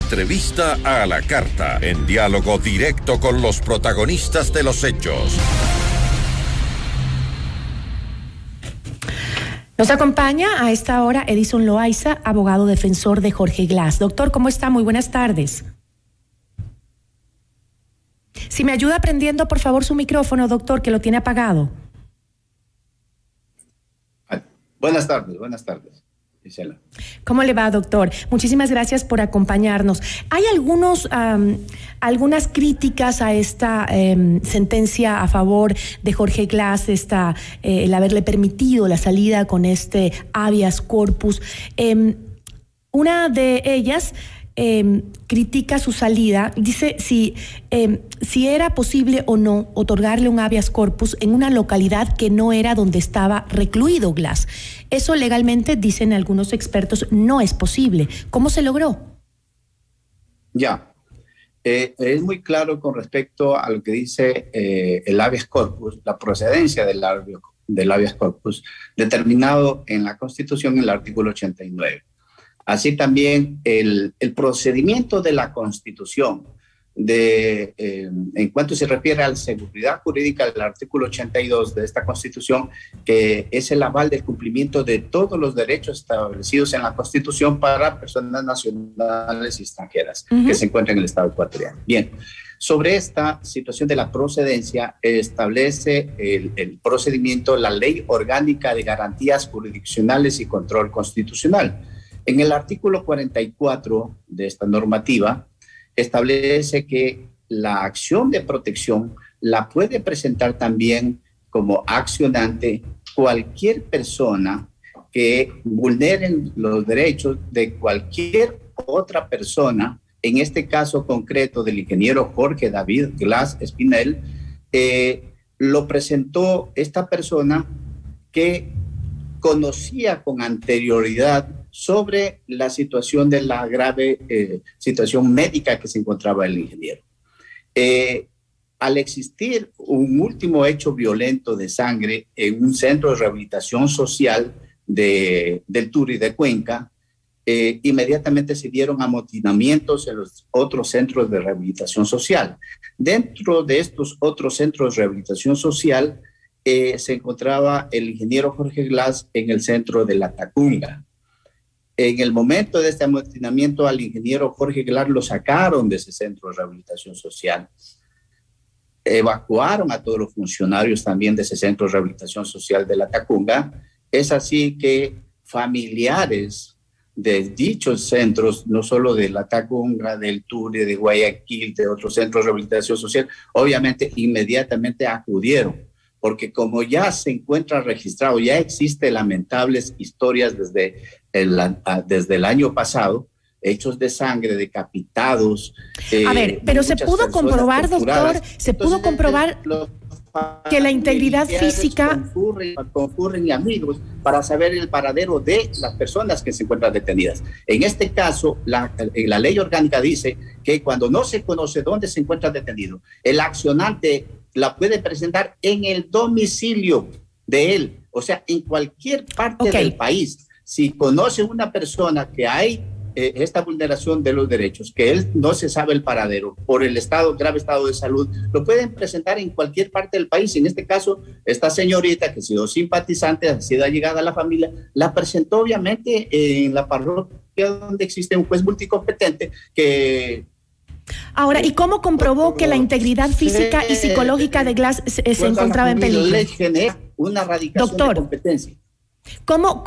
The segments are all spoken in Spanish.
Entrevista a la carta, en diálogo directo con los protagonistas de los hechos. Nos acompaña a esta hora Edison Loaiza, abogado defensor de Jorge Glass. Doctor, ¿cómo está? Muy buenas tardes. Si me ayuda prendiendo, por favor, su micrófono, doctor, que lo tiene apagado. Buenas tardes, Gisela. ¿Cómo le va, doctor? Muchísimas gracias por acompañarnos. Hay algunas críticas a esta sentencia a favor de Jorge Glass, el haberle permitido la salida con este habeas corpus. Una de ellas critica su salida, dice si era posible o no otorgarle un habeas corpus en una localidad que no era donde estaba recluido Glass. Eso legalmente, dicen algunos expertos, no es posible. ¿Cómo se logró? Es muy claro con respecto a lo que dice el habeas corpus, la procedencia del habeas corpus, determinado en la Constitución en el artículo 89. Así también el procedimiento de la Constitución, en cuanto se refiere a la seguridad jurídica del artículo 82 de esta Constitución, que es el aval del cumplimiento de todos los derechos establecidos en la Constitución para personas nacionales y extranjeras que se encuentran en el Estado ecuatoriano. Bien, sobre esta situación de la procedencia establece el procedimiento, la Ley Orgánica de Garantías Jurisdiccionales y Control Constitucional. En el artículo 44 de esta normativa establece que la acción de protección la puede presentar también como accionante cualquier persona que vulnere los derechos de cualquier otra persona. En este caso concreto del ingeniero Jorge David Glass Espinel, lo presentó esta persona que conocía con anterioridad sobre la situación de la grave situación médica que se encontraba el ingeniero. Al existir un último hecho violento de sangre en un centro de rehabilitación social del Turi de Cuenca, inmediatamente se dieron amotinamientos en los otros centros de rehabilitación social. Dentro de estos otros centros de rehabilitación social se encontraba el ingeniero Jorge Glass en el centro de La Tacunga. En el momento de este amotinamiento al ingeniero Jorge Glass lo sacaron de ese centro de rehabilitación social. Evacuaron a todos los funcionarios también de ese centro de rehabilitación social de La Tacunga. Es así que familiares de dichos centros, no solo de La Tacunga, del Turi, de Guayaquil, de otros centros de rehabilitación social, obviamente inmediatamente acudieron, porque como ya se encuentra registrado, ya existe lamentables historias desde el año pasado, hechos de sangre, decapitados. A ver, pero se pudo comprobar, doctor, se pudo comprobar que la integridad física... Concurren amigos para saber el paradero de las personas que se encuentran detenidas. En este caso, la ley orgánica dice que cuando no se conoce dónde se encuentra detenido, el accionante la puede presentar en el domicilio de él, o sea, en cualquier parte del país. Si conoce una persona que hay esta vulneración de los derechos, que él no se sabe el paradero por el grave estado de salud, lo pueden presentar en cualquier parte del país. En este caso, esta señorita que ha sido simpatizante, ha sido allegada a la familia, la presentó obviamente en la parroquia donde existe un juez multicompetente que... Ahora, ¿y cómo comprobó que la integridad física y psicológica de Glass se encontraba en peligro? Le genera una radicación de competencia. ¿Cómo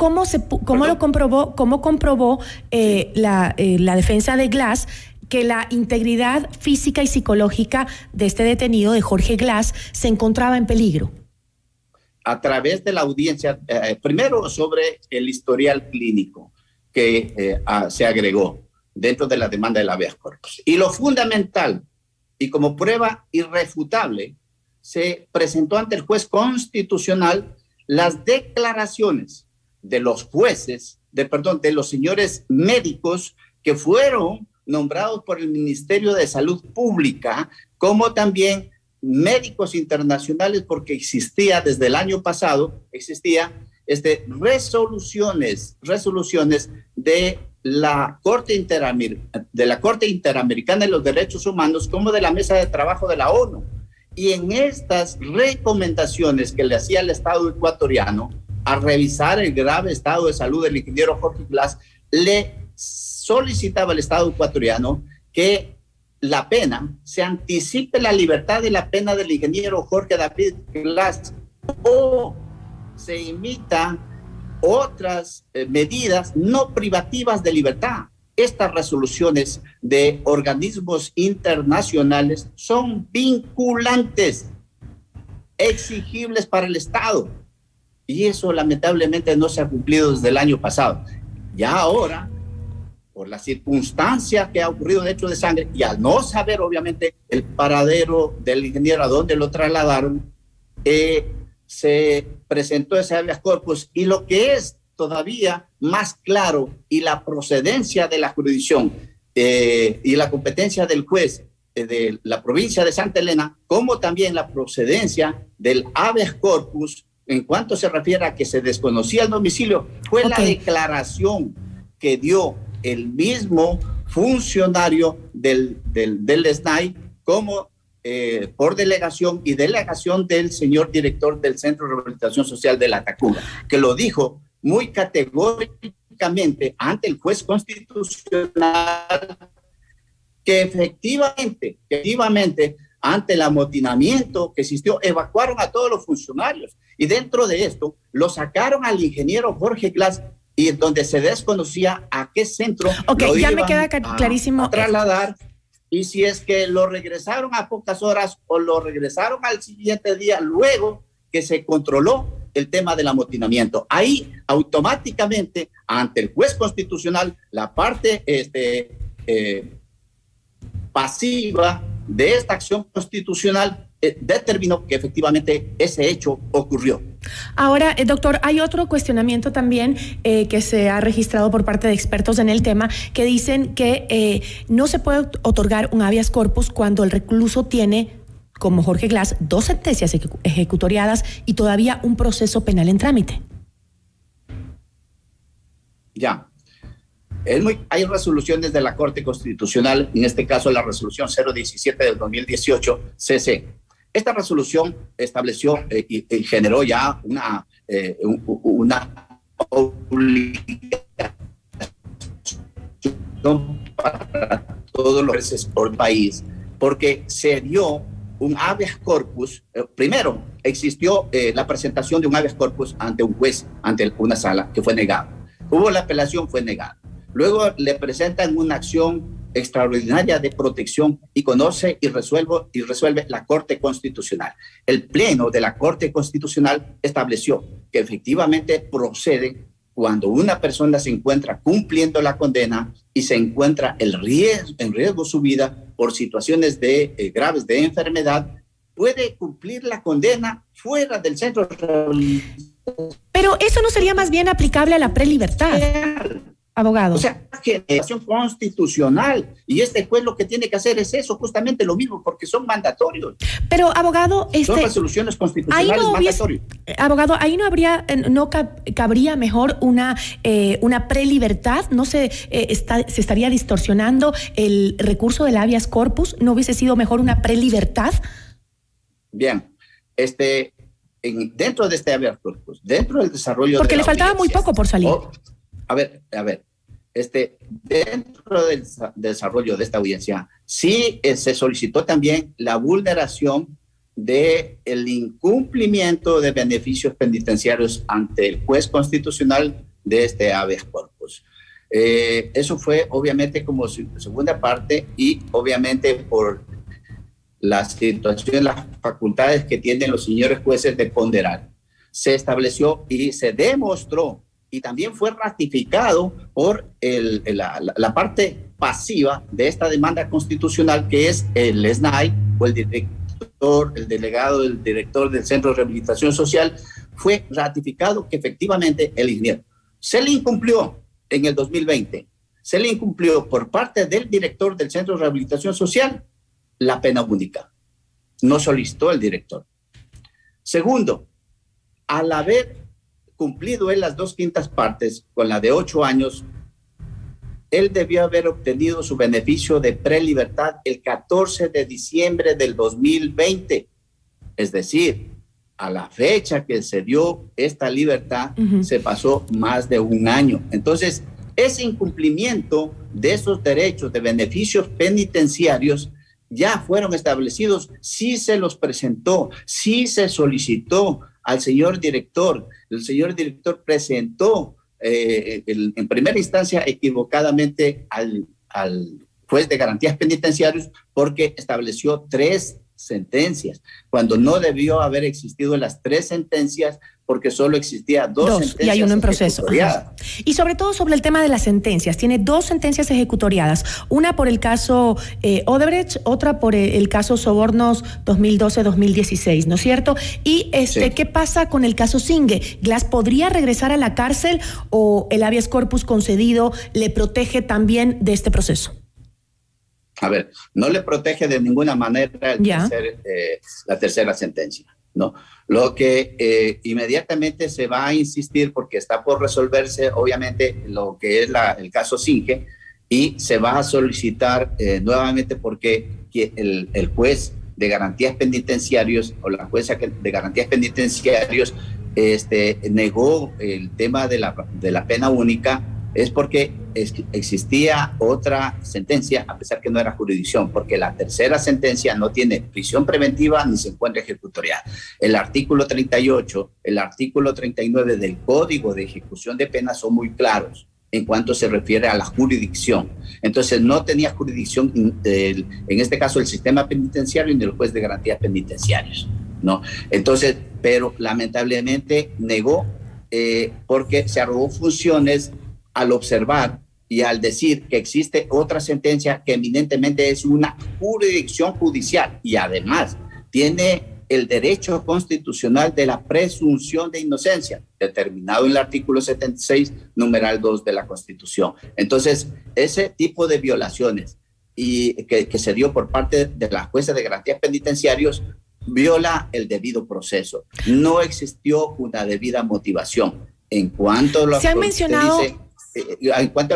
lo comprobó? ¿Cómo comprobó la defensa de Glass que la integridad física y psicológica de este detenido, de Jorge Glass, se encontraba en peligro? A través de la audiencia, primero sobre el historial clínico que se agregó dentro de la demanda del habeas corpus. Y lo fundamental, y como prueba irrefutable, se presentó ante el juez constitucional las declaraciones de los jueces, de los señores médicos que fueron nombrados por el Ministerio de Salud Pública, como también médicos internacionales, porque existía desde el año pasado, resoluciones de de la Corte Interamericana de los Derechos Humanos como de la Mesa de Trabajo de la ONU. Y en estas recomendaciones que le hacía el Estado ecuatoriano a revisar el grave estado de salud del ingeniero Jorge Glass, le solicitaba al Estado ecuatoriano que la pena, se anticipe la libertad de la pena del ingeniero Jorge David Glass o se imita otras medidas no privativas de libertad. Estas resoluciones de organismos internacionales son vinculantes, exigibles para el Estado. Y eso lamentablemente no se ha cumplido desde el año pasado. Ya ahora, por la circunstancia que ha ocurrido de hecho de sangre, y al no saber obviamente el paradero del ingeniero a dónde lo trasladaron, se presentó ese habeas corpus, y lo que es todavía más claro, y la procedencia de la jurisdicción y la competencia del juez de la provincia de Santa Elena, como también la procedencia del habeas corpus en cuanto se refiere a que se desconocía el domicilio, fue la declaración que dio el mismo funcionario del SNAI como por delegación y delegación del señor director del Centro de Rehabilitación Social de la Tacunga, que lo dijo muy categóricamente ante el juez constitucional que efectivamente, ante el amotinamiento que existió, evacuaron a todos los funcionarios y dentro de esto lo sacaron al ingeniero Jorge Glass y donde se desconocía a qué centro lo ya iban me queda clarísimo a trasladar y si es que lo regresaron a pocas horas o lo regresaron al siguiente día luego que se controló el tema del amotinamiento. Ahí automáticamente ante el juez constitucional la parte pasiva de esta acción constitucional determinó que efectivamente ese hecho ocurrió. Ahora, doctor, hay otro cuestionamiento también que se ha registrado por parte de expertos en el tema que dicen que no se puede otorgar un habeas corpus cuando el recluso tiene, como Jorge Glass, 2 sentencias ejecutoriadas y todavía un proceso penal en trámite. Ya. Hay resoluciones de la Corte Constitucional, en este caso la resolución 017 del 2018, CC. Esta resolución estableció y generó ya una obligación para todos los jueces por país, porque se dio un habeas corpus. Primero, existió la presentación de un habeas corpus ante un juez, ante una sala, que fue negado. Hubo la apelación, fue negada. Luego le presentan una acción extraordinaria de protección y conoce y resuelve la Corte Constitucional. El Pleno de la Corte Constitucional estableció que efectivamente procede cuando una persona se encuentra cumpliendo la condena y se encuentra en riesgo su vida por situaciones graves de enfermedad, puede cumplir la condena fuera del centro de rehabilitación. Pero eso no sería más bien aplicable a la prelibertad, abogado. O sea, generación constitucional. Y este juez lo que tiene que hacer es eso, justamente lo mismo, porque son mandatorios. Pero, abogado, son resoluciones constitucionales mandatorias. Abogado, ahí no cabría mejor una prelibertad, no se estaría distorsionando el recurso del habeas corpus, ¿no hubiese sido mejor una prelibertad? Bien, dentro de este habeas corpus, dentro del desarrollo porque le faltaba muy poco por salir. A ver, dentro del desarrollo de esta audiencia, sí se solicitó también la vulneración del incumplimiento de beneficios penitenciarios ante el juez constitucional de este habeas corpus. Eso fue obviamente como segunda parte y obviamente por la situación, las facultades que tienen los señores jueces de ponderar. Se estableció y se demostró y también fue ratificado por la parte pasiva de esta demanda constitucional, que es el SNAI o el delegado del director del Centro de Rehabilitación Social. Fue ratificado que efectivamente el ingeniero se le incumplió en el 2020, se le incumplió por parte del director del Centro de Rehabilitación Social la pena única. No solicitó el director. Segundo, al haber cumplido él las 2/5 partes con la de 8 años, él debió haber obtenido su beneficio de prelibertad el 14 de diciembre del 2020. Es decir, a la fecha que se dio esta libertad, se pasó más de un año. Entonces, ese incumplimiento de esos derechos de beneficios penitenciarios ya fueron establecidos, sí se los presentó, sí se solicitó al señor director. El señor director presentó en primera instancia equivocadamente al juez de garantías penitenciarias porque estableció 3 sentencias, cuando no debió haber existido las 3 sentencias porque solo existía 2 sentencias y hay uno en proceso. Y sobre todo sobre el tema de las sentencias, tiene 2 sentencias ejecutoriadas, una por el caso Odebrecht, otra por el caso Sobornos 2012-2016, ¿no es cierto? Y sí. ¿Qué pasa con el caso Singue? ¿Glass podría regresar a la cárcel o el habeas corpus concedido le protege también de este proceso? A ver, no le protege de ninguna manera la tercera sentencia, ¿no? Lo que inmediatamente se va a insistir, porque está por resolverse, obviamente, lo que es el caso Singe, y se va a solicitar nuevamente porque el juez de garantías penitenciarios o la jueza de garantías penitenciarios negó el tema de la pena única. Es porque existía otra sentencia, a pesar que no era jurisdicción, porque la tercera sentencia no tiene prisión preventiva ni se encuentra ejecutorial. El artículo 38, el artículo 39 del Código de Ejecución de Penas son muy claros en cuanto se refiere a la jurisdicción. Entonces no tenía jurisdicción, en este caso, el sistema penitenciario ni el juez de garantías penitenciarios, ¿no? Entonces, pero lamentablemente negó porque se arrogó funciones al observar y al decir que existe otra sentencia que eminentemente es una jurisdicción judicial y además tiene el derecho constitucional de la presunción de inocencia, determinado en el artículo 76, numeral 2 de la Constitución. Entonces, ese tipo de violaciones y que se dio por parte de la jueza de garantías penitenciarios viola el debido proceso. No existió una debida motivación. En cuanto a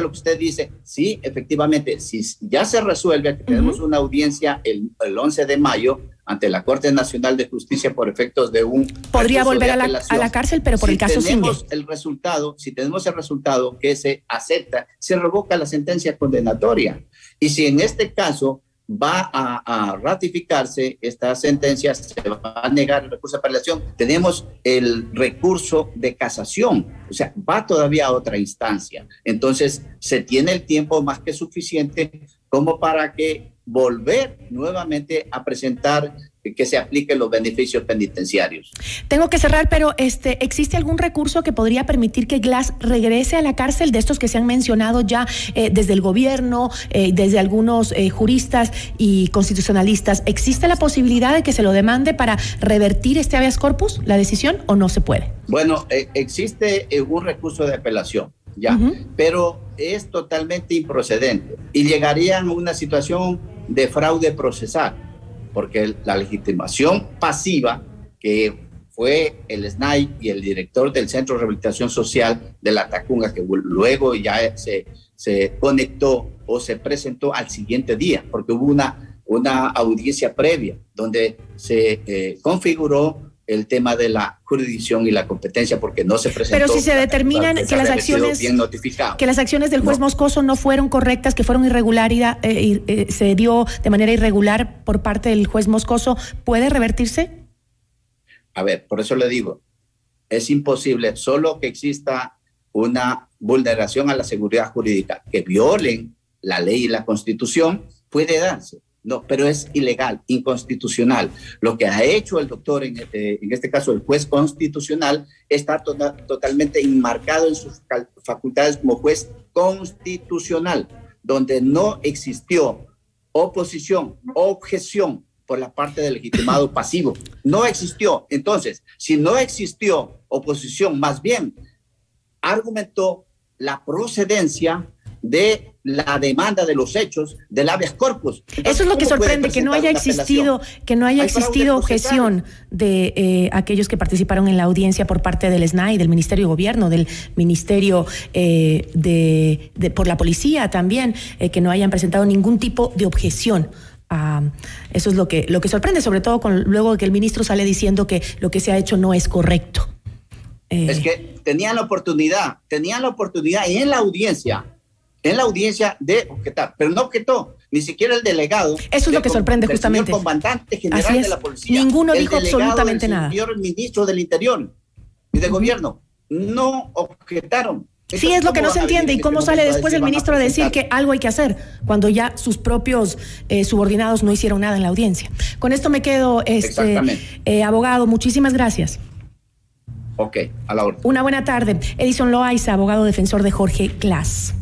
lo que usted dice, sí, efectivamente, si ya se resuelve, que tenemos una audiencia el 11 de mayo ante la Corte Nacional de Justicia por efectos de un... Podría volver a la cárcel, pero por el caso Singue. Si tenemos el resultado que se acepta, se revoca la sentencia condenatoria. Y si en este caso va a ratificarse esta sentencia, se va a negar el recurso de apelación, tenemos el recurso de casación, o sea, va todavía a otra instancia. Entonces, se tiene el tiempo más que suficiente como para que volver nuevamente a presentar que se apliquen los beneficios penitenciarios. Tengo que cerrar, pero ¿existe algún recurso que podría permitir que Glass regrese a la cárcel, de estos que se han mencionado ya desde el gobierno, desde algunos juristas y constitucionalistas? ¿Existe la posibilidad de que se lo demande para revertir este habeas corpus, la decisión, o no se puede? Bueno, existe un recurso de apelación, ya, pero es totalmente improcedente y llegarían a una situación de fraude procesal, porque la legitimación pasiva, que fue el SNAI y el director del Centro de Rehabilitación Social de la Tacunga, que luego ya se conectó o se presentó al siguiente día, porque hubo una audiencia previa donde se configuró el tema de la jurisdicción y la competencia, porque no se presentó. Pero si se determinan que las acciones del juez Moscoso no fueron correctas, que fueron se dio de manera irregular por parte del juez Moscoso, ¿puede revertirse? A ver, por eso le digo, es imposible, solo que exista una vulneración a la seguridad jurídica, que violen la ley y la Constitución, puede darse. No, pero es ilegal, inconstitucional. Lo que ha hecho el doctor, en este caso el juez constitucional, está totalmente enmarcado en sus facultades como juez constitucional, donde no existió oposición, objeción por la parte del legitimado pasivo. No existió. Entonces, si no existió oposición, más bien argumentó la procedencia de la demanda de los hechos del habeas corpus. Entonces, eso es lo que sorprende, que no haya existido objeción de aquellos que participaron en la audiencia por parte del SNAI, del Ministerio de Gobierno, del Ministerio por la Policía también, que no hayan presentado ningún tipo de objeción. Eso es lo que sorprende, sobre todo luego de que el ministro sale diciendo que lo que se ha hecho no es correcto. Es que tenían la oportunidad y en la audiencia de objetar, pero no objetó, ni siquiera el delegado. Eso es lo que sorprende justamente. El comandante general de la policía. Ninguno dijo absolutamente nada. El señor ministro del Interior y de Gobierno no objetaron. Sí, es lo que no se entiende. ¿Y cómo sale después el ministro a decir que algo hay que hacer cuando ya sus propios subordinados no hicieron nada en la audiencia? Con esto me quedo, abogado. Muchísimas gracias. Ok, a la orden. Una buena tarde. Edison Loaiza, abogado defensor de Jorge Glass.